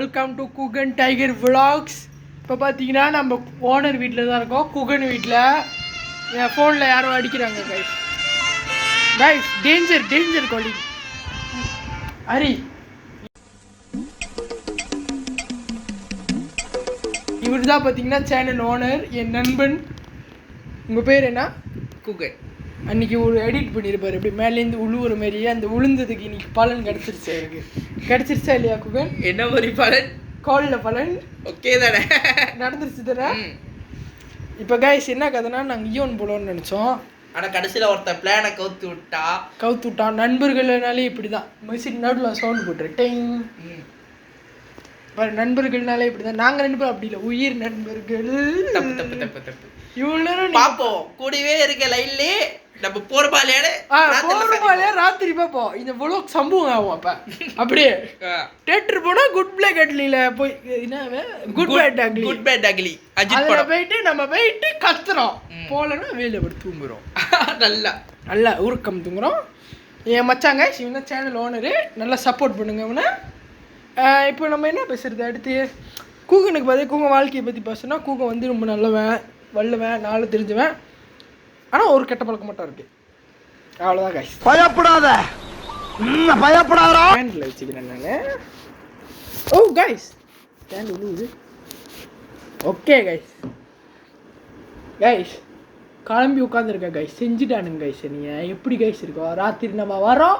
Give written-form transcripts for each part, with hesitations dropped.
Welcome to Guhan tiger vlogs. இப்போ பார்த்தீங்கன்னா நம்ம ஓனர் வீட்டில் தான் இருக்கோம், குகன் வீட்டில். என் ஃபோனில் யாரும் அடிக்கிறாங்க கைஸ். கைஸ் டேஞ்சர் டேஞ்சர் கோலி ஹரி. இவர் தான் பார்த்தீங்கன்னா சேனல் ஓனர், என் நண்பன். உங்கள் பேர் என்ன? குகன். அன்றைக்கி ஒரு எடிட் பண்ணியிருப்பார், இப்படி மேலேருந்து உழுவுற மாதிரியே. அந்த உளுந்ததுக்கு இன்னைக்கு பலன் கிடச்சிருச்சா? எனக்கு கிடச்சிருச்சா இல்லையா குகன்? என்ன ஒரு பலன்? காலில் பலன். ஓகே தானே, நடந்துருச்சு தானே. இப்போ கைஸ் என்ன கதைனா, நாங்கள் ஈவன் போலோன்னு நினச்சோம். ஆனால் கடைசியில் ஒருத்தர் பிளானை கவுத்து விட்டான். நண்பர்கள்னாலே இப்படி தான். மியூசிக் நடுவில் சவுண்டு போட்டுரு டெங். நண்பர்கள்னாலே இப்படி தான். நாங்கள் 2 பேரும் அப்படி இல்லை, உயிர் நண்பர்கள். தப்பு தப்பு தப்பு தப்பு. இவ்வளோ நேரம் பார்ப்போம், கூடவே இருக்க லைன்லே நம்ம போர்பாலியாடு ராத்திரி பார்ப்போம். இந்த விலாக் சம்பவம் ஆகும். அப்போ அப்படியே தேட்டர் போனால் குட் பிளாக் அக்லியில் போய் என்ன good bad ugly, good bad ugly அதில் போயிட்டு நம்ம போயிட்டு கத்துறோம். போகலன்னா வேலை படி தூங்குறோம். நல்லா உருக்கம் தூங்குறோம். என் மச்சாங்க இவன் தான் சேனல் ஓனரு, நல்லா சப்போர்ட் பண்ணுங்க இவனை. இப்போ நம்ம என்ன பேசுறது அடுத்து? கூகனுக்கு பார்த்து கூகன் வாழ்க்கையை பற்றி பேசுனா, கூகன் வந்து ரொம்ப நல்லவன், வல்லுவேன், நாலு தெரிஞ்சுவேன். ஆனால் ஒரு கெட்ட பழக்கம் மட்டும் இருக்குது, அவ்வளோதான் கைஸ். பயப்படாத ஹேண்டில் வச்சுக்கிறேன் நான். ஓ கைஸ் ஹேண்ட் விழுவுது. ஓகே கைஸ், கைஸ் கிளம்பி உட்காந்துருக்கேன் கைஸ். செஞ்சுட்டானுங்க கைஸ். நீங்கள் எப்படி கைஸ் இருக்கோம்? ராத்திரி நம்ம வரோம்,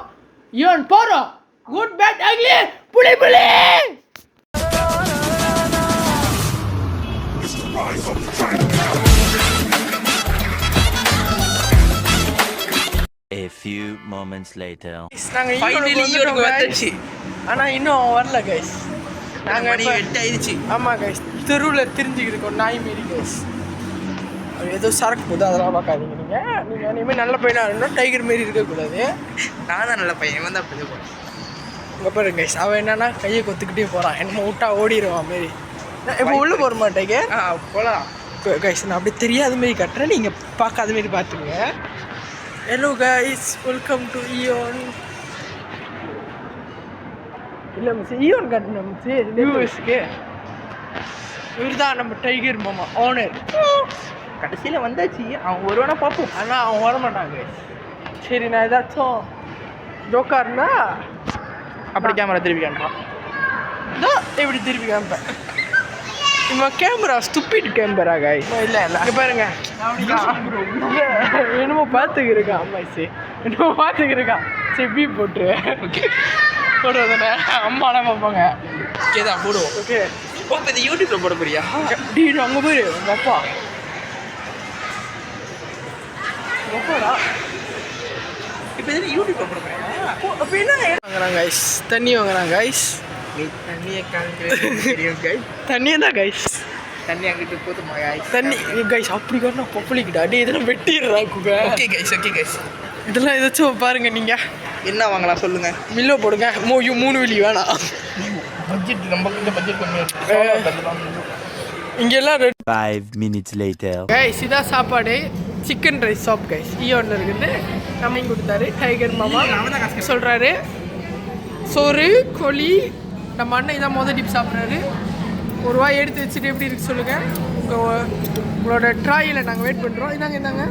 ஈவன் போகிறோம். குட் பேட் அக்லி புலி புலி. A few moments later. நாங்க ஈவனுக்கு வந்துச்சு, ஆனா இன்னும் வரல கைஸ். நாங்க மணி 8 ஆயிடுச்சு. ஆமா கைஸ், தெருவில் தெரிஞ்சுக்கிட்டு இருக்கோம் நாய் மாரி கைஸ். ஏதோ சரக்கு போகுது, அதெல்லாம் பார்க்காதீங்க. நீங்கள் இனிமேல் நல்ல பையனாக இருக்கணும், டைகர் மாரி இருக்கக்கூடாது. நான் தான் நல்ல பையன், இவன் தான் அப்படி போகிறேன். இங்கே பாருங்க கைஸ், அவன் என்னன்னா கையை கொத்துக்கிட்டே போகிறான், என்னமோ விட்டா ஓடிடுவான் மாரி. இப்போ உள்ளே போகிற மாட்டேங்க போகலாம் கைஸ். நான் அப்படி தெரியாத மாரி கட்டுறேன், நீங்கள் பார்க்காத மாரி பார்த்துங்க. Hello guys, welcome to even. இல்லை மிஸ், ஈவன் கட்டணும் மிஸ் வியூவர்ஸ்க்கு. இவர் தான் நம்ம டைகர் மாமா ஓனர். கடைசியில் வந்தாச்சு. அவன் ஒருவனா பார்ப்போம், ஆனால் அவன் வரமாட்டாங்க. சரி, நான் ஏதாச்சும் ஜோக்காருன்னா அப்படி கேமரா திருப்பி காமிப்பான். இதான் இப்படி திருப்பி காமிப்பேன். இவன் கேமரா ஸ்டூபிட் கேமரா காய். இல்லை இங்கே பாருங்க, என்னமோ பார்த்துக்கிருக்கான். அம்மா என்னமோ பார்த்துக்கிருக்கான். செப்பி போட்டு போடுறதுனே அம்மாலாம் பார்ப்பாங்க. ஓகே தான் போடுவோம். ஓகே இப்போ இந்த யூடியூப்பில் போட போறியா? டீ அங்கே போய் உங்கள் அப்பா அப்பாடா இப்போ எதுவும் யூடியூப்பில் போட போறியா? அப்போ என்ன வாங்குறாங்க கைஸ்? தண்ணி வாங்குறாங்க கைஸ். தண்ணியை காமிக்கிறேன் கைஸ். தண்ணியே தான் கைஸ். தண்ணி அங்கிட்டு போதுமா கைஸ்? தண்ணி கைஸ் அப்படி காரணம் பப்பளிக்கிட்டா அடி இதெல்லாம் வெட்டிடுறாங்க. Okay guys, okay guys. இதெல்லாம் ஏதாச்சும் பாருங்கள். நீங்கள் என்ன வாங்கலாம் சொல்லுங்கள். மில்லோ போடுங்க. 3 வில்லி வேணாம். பட்ஜெட் நம்ம கிட்ட பட்ஜெட் கம்மியாக இங்கெல்லாம் 5 minutes later. கைஸ் இதான் சாப்பாடு. சிக்கன் ரைஸ் ஷாப் கைஸ், ஈவனில் இருக்குது. நம்ம கொடுத்தாரு டைகர் மாமா சொல்கிறாரு. சோறு கோழி. நம்ம அண்ணன் இதான் மொதல் டிப் சாப்பிட்றாரு. ஒரு வாய் எடுத்து வச்சுட்டு எப்படி இருக்கு சொல்லுங்கள். உங்களோட ட்ராயில் நாங்கள் வெயிட் பண்ணுறோம். இந்தாங்க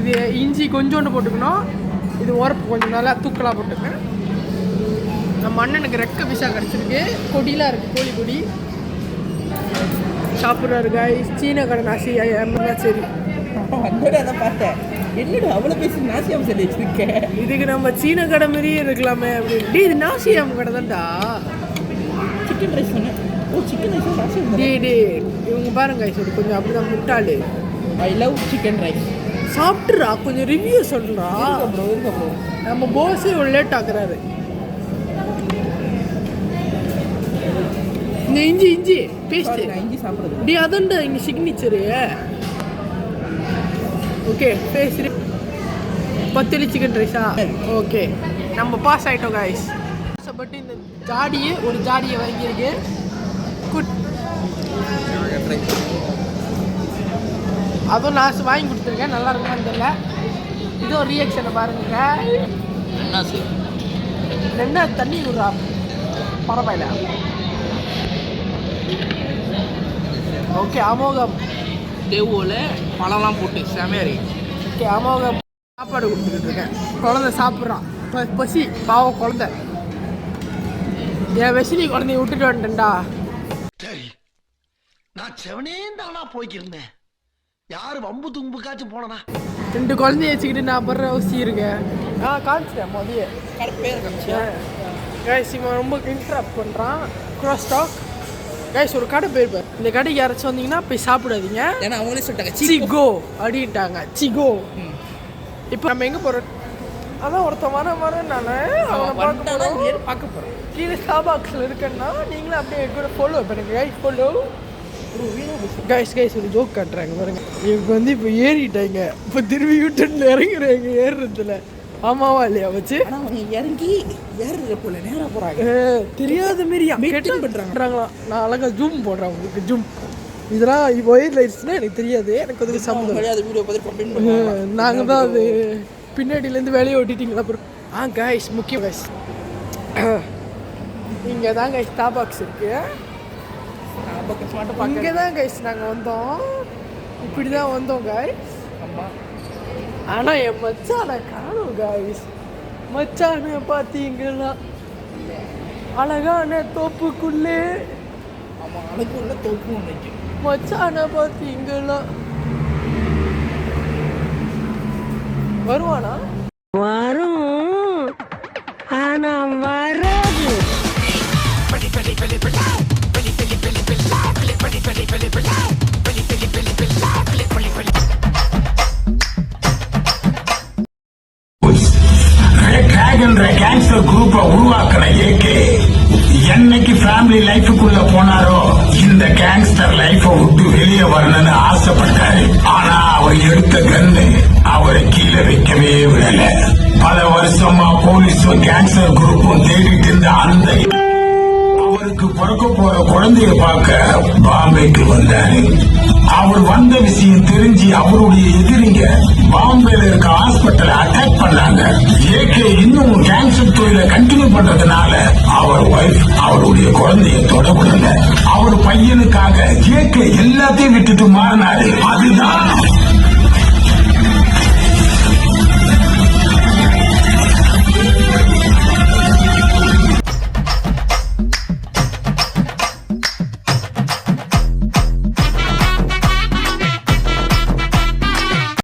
இது இஞ்சி கொஞ்சோண்டு போட்டுக்கணும். இது உரப்பு கொஞ்சம் நல்லா தூக்கலாக போட்டுக்கேன். நம்ம அண்ணனுக்கு ரெக்க பிசா கிடச்சிருக்கு. கொடியெலாம் இருக்குது, கோழி கொடி சாப்பிட்றாரு கைஸ். சீன கடை நாசி சரி அதான் பார்த்தேன். என்னடா அவ்வளோ பேசி நாசியாம சொல்லி வச்சுருக்கேன். இதுக்கு நம்ம சீன கடை மாதிரியே இருக்கலாமே அப்படின்னு. இது நாசியாம கடை தான்டா. சிக்கன் ரைஸ் சொன்னேன். ஓ சிக்கன் ரைஸ் நாசியாம. இவங்க பாருங்க கைஸ், இது கொஞ்சம் அப்படி தான் முட்டாளு. I love chicken rice. சாப்பிட்றா, கொஞ்சம் ரிவ்யூ சொல்கிறா ப்ரோ. நம்ம போஸே ஒரு லேட் ஆக்குறாரு. இந்த இஞ்சி பேஸ்ட் இஞ்சி சாப்பிட்றது டி அதுண்டா இங்கே சிக்னேச்சரு. ஓகே பேசுகிறேன். 10 சிக்கன் ரைஸா? ஓகே, நம்ம பாஸ் ஆகிட்டோம் கைஸ். பட் இந்த ஒரு ஜாடியை வாங்கியிருக்கு. குட், அதுவும் நான் வாங்கி கொடுத்துருக்கேன். நல்லா இருக்குமான்னு தெரியல. இதுவும் ரியாக்ஷனை பாருங்க. என்ன தண்ணி விடுறா பரவாயில்ல. ஓகே அமோகம். தேவோல பழம்லாம் போட்டு செமையா இருக்கு. ஓகே அமோகம். சாப்பாடு கொடுத்துக்கிட்டு இருக்கேன். குழந்தை சாப்பிட்றான். பசி பாவம் குழந்தை. என் வெசினி குழந்தைய விட்டுட்டு வந்துட்டேன்டா. சரி, நான் செவனேந்தானா போய்க்கிருந்தேன். யாரு வம்பு தும்புக்காச்சும் போனனா? 2 குழந்தைய வச்சுக்கிட்டு நான் படுற அவசியம் இருக்கேன். காமிச்சிட்டேன் மதிய பேர் காமிச்சேன். கைஸ் இவன் ரொம்ப இன்ட்ராக்ட் பண்ணுறான். Cross talk. கைஸ் ஒரு கடை போயிருப்பேன். இந்த கடைக்கு யாராச்சும் வந்தீங்கன்னா போய் சாப்பிடாதீங்க. ஏன்னா அவங்களே சொல்லிட்டாங்க சிகோ அப்படின்ட்டாங்க. சிகோ. இப்போ நம்ம எங்கே போகிறோம்? அதான் ஒருத்தன் வர நான் அவனை பார்க்க போகிறோம். கீழே ஸ்டார்பாக்ஸில் இருக்கேன்னா நீங்களும் அப்படியே கூட ஃபாலோ பண்ணுங்க. Guys follow. கைஸ் ஒரு ஜோக் காட்டுறாங்க பாருங்க. இவங்க வந்து இப்போ ஏறிட்டாங்க. இப்போ திரும்பி யூட்டர்ல இறங்குறாங்க ஏறுறதுல. ஆமாவா இல்லையா வச்சு இறங்கி ஏறுற போல நேராக போகிறாங்க. தெரியாத மாரி மீட்டிங் பண்ணுறாங்களாம். நான் அழகாக ஜூம் போடுறேன் உங்களுக்கு. ஜூம் இதெல்லாம் ஒயர் லைட்ஸ்னால் எனக்கு தெரியாது. எனக்கு அதுக்கு சம்மந்தம். அது வீடியோ பார்த்து கம்ப்ளைண்ட் பண்ணுவாங்க. நாங்கள் தான் அது பின்னாடியிலேருந்து வேலையை ஓட்டிட்டீங்களா அப்புறம். கைஸ் முக்கியம் கைஸ் இங்கே தான் கைஸ் ஸ்டார்பாக்ஸ் இருக்கு. இங்கே தான் கைஸ் நாங்கள் வந்தோம். இப்படி தான் வந்தோம் கைஸ். ஆனால் என் மச்சானை காணும் கைஸ். மச்சானை பார்த்தீங்களா அழகான தோப்புக்குள்ளே. ஆமாம், அழகுள்ள தோப்பு ஒன்று. மச்சானை பார்த்தீங்களா வருவானா? வரும் ஆனா வராது. கேங்ஸ்டர் குரூப்பை உருவாக்குற ஏகே என்னைக்கு ஃபேமிலி லைஃபுக்குள்ள போனாரோ இந்த கேங்ஸ்டர் லைஃபை விட்டு வெளியே வரணும்னு ஆசைப்பட்டாரு. ஆனா அவர் எடுத்த கன்னு அவரை கீழே வைக்கவே விடல. பல வருஷமா போலீஸும் கேங்ஸ்டர் குரூப்பும் தேடிட்டு இருந்த அந்த அவருக்கு பிறக்க போற குழந்தைய பார்க்க பாம்பேக்கு வந்தாரு. அவர் வந்த விஷயம் தெரிஞ்சு அவருடைய எதிரிங்க பாம்பேல இருக்க ஹாஸ்பிட்டலை அட்டாக் பண்ணாங்க. ஏகே இன்னும் கேன்சர் தொழிலை கண்டினியூ பண்றதுனால அவர் ஒய்ஃப் அவருடைய குழந்தைய தொடவிடல. அவர் பையனுக்காக ஏகே எல்லாத்தையும் விட்டுட்டு மாறினாரு. அதுதான்